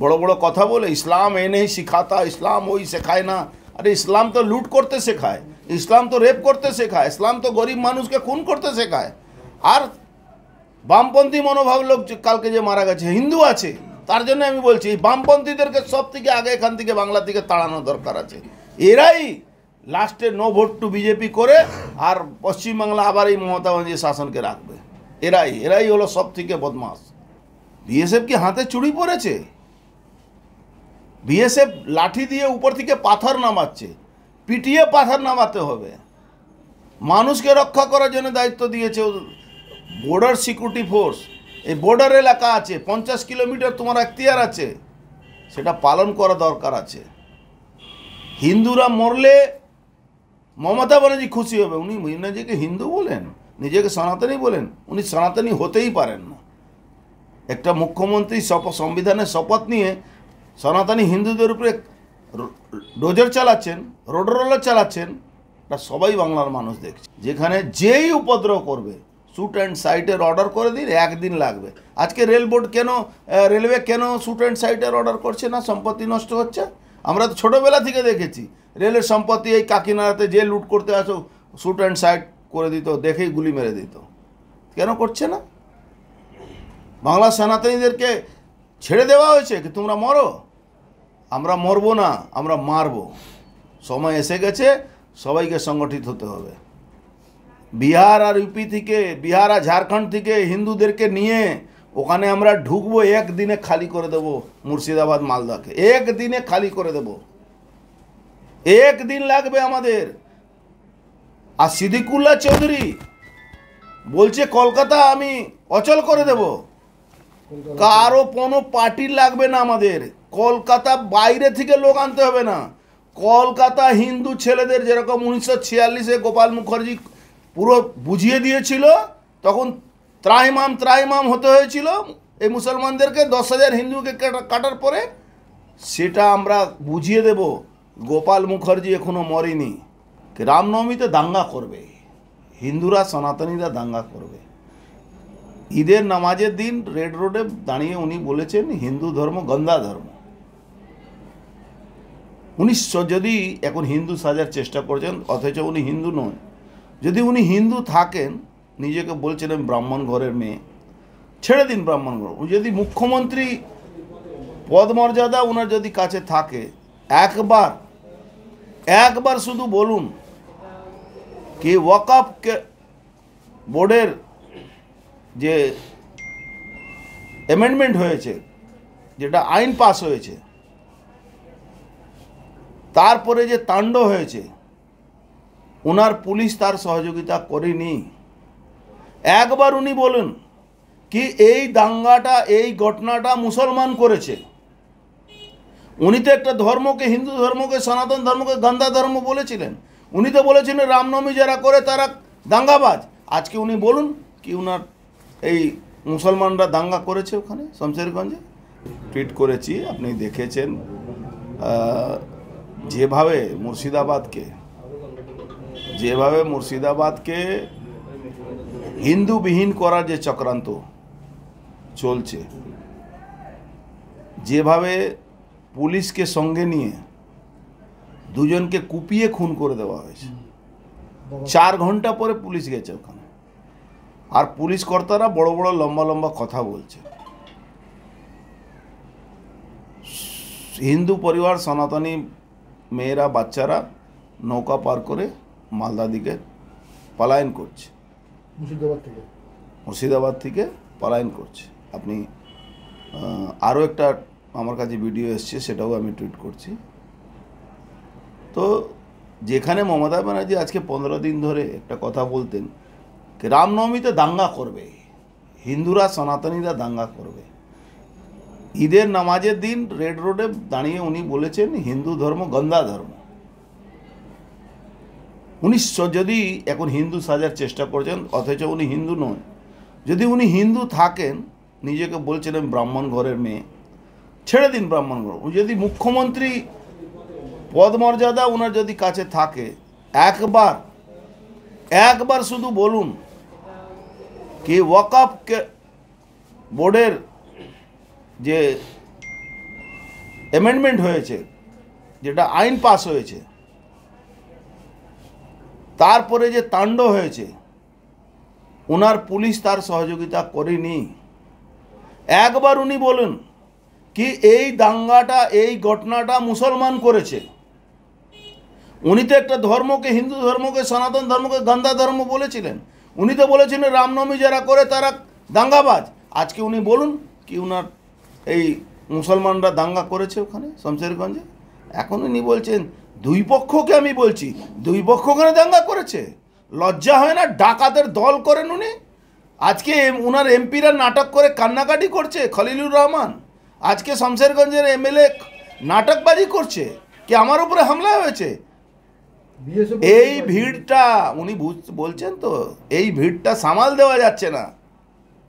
বড় বড় কথা বলে ইসলাম এ নেই শিখাতা, ইসলাম ওই শেখায় না। আরে ইসলাম তো লুট করতে শেখায়, ইসলাম তো রেপ করতে শেখায়, ইসলাম তো গরিব মানুষকে খুন করতে শেখায়। আর বামপন্থী মনোভাব লোক কালকে যে মারা গেছে হিন্দু আছে, তার জন্য আমি বলছি এই বামপন্থীদেরকে সব থেকে আগে এখান থেকে বাংলা থেকে তাড়ানো দরকার আছে। এরাই লাস্টে নো ভোট টু বিজেপি করে আর পশ্চিমবাংলা আবার এই মমতা ব্যানার্জি শাসনকে রাখবে। এরাই হলো সব থেকে বদমাস। বিএসএফ কি হাতে চুড়ি পড়েছে? বিএসএফ লাঠি দিয়ে উপর থেকে পাথর নামাচ্ছে, পিটিয়ে পাথর নামাতে হবে। মানুষকে রক্ষা করার জন্য দায়িত্ব দিয়েছে বর্ডার সিকিউরিটি ফোর্স। এই বর্ডার এলাকা আছে, 50 কিলোমিটার তোমার এখতিয়ার আছে, সেটা পালন করা দরকার আছে। হিন্দুরা মরলে মমতা ব্যানার্জি খুশি হবে। উনি নিজেকে হিন্দু বলেন, নিজেকে সনাতনী বলেন, উনি সনাতনী হতেই পারেন না। একটা মুখ্যমন্ত্রী সংবিধানের শপথ নিয়ে সনাতনী হিন্দুদের উপরে ডোজার চালাচ্ছেন, রোড রোলার চালাচ্ছেন, এটা সবাই বাংলার মানুষ দেখছে। যেখানে যেই উপদ্রব করবে শ্যুট অ্যান্ড সাইটের অর্ডার করে দিন, একদিন লাগবে। আজকে রেলওয়ে কেন শ্যুট অ্যান্ড সাইটের অর্ডার করছে না? সম্পত্তি নষ্ট হচ্ছে। আমরা তো ছোটোবেলা থেকে দেখেছি রেলের সম্পত্তি এই কাকিনাড়াতে যে লুট করতে আসো শ্যুট অ্যান্ড সাইট করে দিত, দেখেই গুলি মেরে দিত। কেন করছে না? বাংলা সনাতনীদেরকে ছেড়ে দেওয়া হয়েছে কি তোমরা মরো? আমরা মরবো না, আমরা মারবো। সময় এসে গেছে, সবাইকে সংগঠিত হতে হবে। বিহার আর ইউপি থেকে, বিহার আর ঝাড়খণ্ড থেকে হিন্দুদেরকে নিয়ে ওখানে আমরা ঢুকবো, একদিনে খালি করে দেবো মুর্শিদাবাদ মালদাকে, একদিনে খালি করে দেব। একদিন লাগবে আমাদের। আর সিদ্দিকুল্লাহ চৌধুরী বলছে কলকাতা আমি অচল করে দেব। কারো কোনো পার্টির লাগবে না আমাদের। কলকাতা বাইরে থেকে লোক আনতে হবে না। কলকাতা হিন্দু ছেলেদের যেরকম 1946-এ গোপাল মুখার্জি পুরো বুঝিয়ে দিয়েছিল, তখন ত্রাইমাম হতে হয়েছিল এই মুসলমানদেরকে, 10,000 হিন্দুকে কাটার পরে, সেটা আমরা বুঝিয়ে দেব। গোপাল মুখার্জি এখনো মরেনি। রামনবমীতে দাঙ্গা করবে হিন্দুরা, সনাতনীরা দাঙ্গা করবে। ঈদের নামাজের দিন রেড রোডে দাঁড়িয়ে উনি বলেছেন হিন্দু ধর্ম গন্দা ধর্ম। উনি যদি এখন হিন্দু সাজার চেষ্টা করছেন, অথচ উনি হিন্দু নন। যদি উনি হিন্দু থাকেন, নিজেকে বলছেন আমি ব্রাহ্মণ ঘরের মেয়ে, ছেড়ে দিন ব্রাহ্মণ ঘর। যদি মুখ্যমন্ত্রী পদ মর্যাদা ওনার যদি কাছে থাকে, একবার শুধু বলুন কি ওয়াকফ বোর্ডের যে অ্যামেন্ডমেন্ট হয়েছে, যেটা আইন পাস হয়েছে, তারপরে যে তাণ্ডব হয়েছে, ওনার পুলিশ তার সহযোগিতা করেনি। একবার উনি বলুন কি এই দাঙ্গাটা, এই ঘটনাটা মুসলমান করেছে। উনি তো একটা ধর্মকে, হিন্দু ধর্মকে, সনাতন ধর্মকে গন্দা ধর্ম বলেছিলেন। উনি তো বলেছিলেন রামনবমী যারা করে তারা দাঙ্গাবাজ। আজকে উনি বলুন কি উনার এই মুসলমানরা দাঙ্গা করেছে ওখানে শমশেরগঞ্জে। টুইট করেছি, আপনি দেখেছেন। যেভাবে মুর্শিদাবাদকে হিন্দুবিহীন করার যে চক্রান্ত চলছে, যেভাবে পুলিশকে সঙ্গে নিয়ে দুজনকে কুপিয়ে খুন করে দেওয়া হয়েছে। 4 ঘন্টা পরে পুলিশ গেছে ওখানে, আর পুলিশ কর্তারা বড় বড় লম্বা কথা বলছে। হিন্দু পরিবার, সনাতনী মেয়েরা, বাচ্চারা নৌকা পার করে মালদা দিকে পলায়ন করছে, মুর্শিদাবাদ থেকে পলায়ন করছে। আপনি আরও একটা আমার কাছে ভিডিও এসছে, সেটাও আমি টুইট করছি। তো যেখানে মমতা ব্যানার্জি আজকে 15 দিন ধরে একটা কথা বলতেন কি রামনবমীতে দাঙ্গা করবে, হিন্দুরা সনাতনীরা দাঙ্গা করবে। ঈদের নামাজের দিন রেড রোডে দাঁড়িয়ে উনি বলেছেন হিন্দু ধর্ম গন্দা ধর্ম। উনি যদি এখন হিন্দু সাজার চেষ্টা করছেন, অথচ উনি হিন্দু নন। যদি উনি হিন্দু থাকেন, নিজেকে বলছেন আমি ব্রাহ্মণ ঘরের মেয়ে, ছেড়ে দিন ব্রাহ্মণ ঘর। যদি মুখ্যমন্ত্রী পদ মর্যাদা ওনার যদি কাছে থাকে, একবার শুধু বলুন কি ওয়াকফ বোর্ডের যে অ্যামেন্ডমেন্ট হয়েছে, যেটা আইন পাস হয়েছে, তারপরে যে তাণ্ড হয়েছে, ওনার পুলিশ তার সহযোগিতা করেনি। একবার উনি বলুন কি এই দাঙ্গাটা, এই ঘটনাটা মুসলমান করেছে। উনি তো একটা ধর্মকে, হিন্দু ধর্মকে, সনাতন ধর্মকে গন্ধা ধর্ম বলেছিলেন। উনি তো বলেছিলেন রামনবমী যারা করে তারা দাঙ্গাবাজ। আজকে উনি বলুন কি উনার এই মুসলমানরা দাঙ্গা করেছে ওখানে শমশেরগঞ্জে। এখন উনি বলছেন দুই পক্ষকে, আমি বলছি দুই পক্ষ ওখানে দাঙ্গা করেছে। লজ্জা হয় না? ডাকাতের দল করেন উনি। আজকে উনার এমপিরা নাটক করে কান্নাকাটি করছে, খলিলুর রহমান। আজকে শমশেরগঞ্জের এমএলএ নাটকবাজি করছে কি আমার উপরে হামলা হয়েছে। এই ভিড়টা উনি বলছেন তো, এই ভিড়টা সামাল দেওয়া যাচ্ছে না।